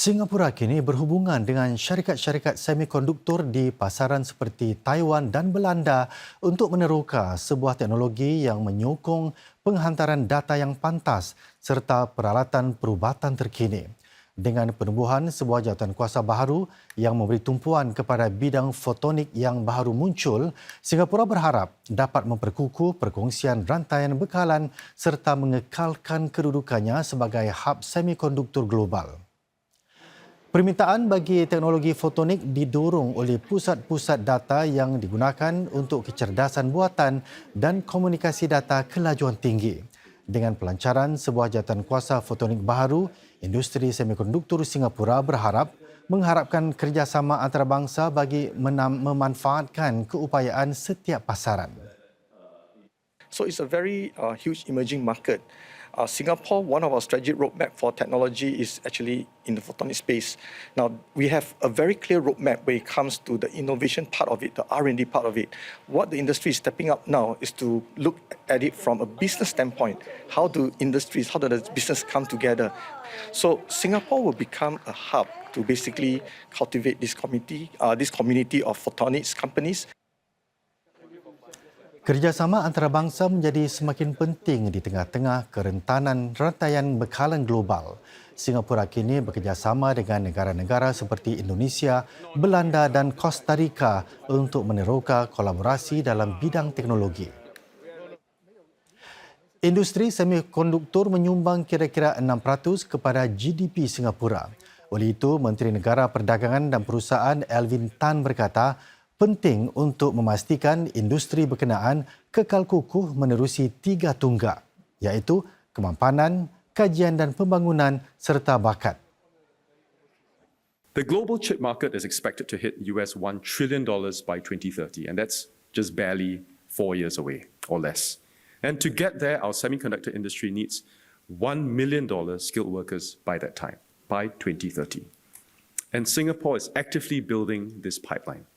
Singapura kini berhubungan dengan syarikat-syarikat semikonduktor di pasaran seperti Taiwan dan Belanda untuk meneroka sebuah teknologi yang menyokong penghantaran data yang pantas serta peralatan perubatan terkini. Dengan penubuhan sebuah jawatankuasa baharu yang memberi tumpuan kepada bidang fotonik yang baru muncul, Singapura berharap dapat memperkukuh perkongsian rantaian bekalan serta mengekalkan kedudukannya sebagai hub semikonduktor global. Permintaan bagi teknologi fotonik didorong oleh pusat-pusat data yang digunakan untuk kecerdasan buatan dan komunikasi data kelajuan tinggi. Dengan pelancaran sebuah jawatankuasa fotonik baharu, industri semikonduktor Singapura mengharapkan kerjasama antarabangsa bagi memanfaatkan keupayaan setiap pasaran. So it's a very huge emerging market. Singapore, one of our strategic roadmap for technology is actually in the photonic space. Now, we have a very clear roadmap when it comes to the innovation part of it, the R&D part of it. What the industry is stepping up now is to look at it from a business standpoint. How do the business come together? So Singapore will become a hub to basically cultivate this community of photonics companies. Kerjasama antarabangsa menjadi semakin penting di tengah-tengah kerentanan rantaian bekalan global. Singapura kini bekerjasama dengan negara-negara seperti Indonesia, Belanda dan Costa Rica untuk meneroka kolaborasi dalam bidang teknologi. Industri semikonduktor menyumbang kira-kira 6% kepada GDP Singapura. Oleh itu, Menteri Negara Perdagangan dan Perusahaan Alvin Tan berkata, penting untuk memastikan industri berkenaan kekal kukuh menerusi 3 tunggak, iaitu kemampanan, kajian dan pembangunan serta bakat. The global chip market is expected to hit $1 trillion by 2030, and that's just barely 4 years away or less. And to get there, our semiconductor industry needs $1 million skilled workers by that time, by 2030. And Singapore is actively building this pipeline.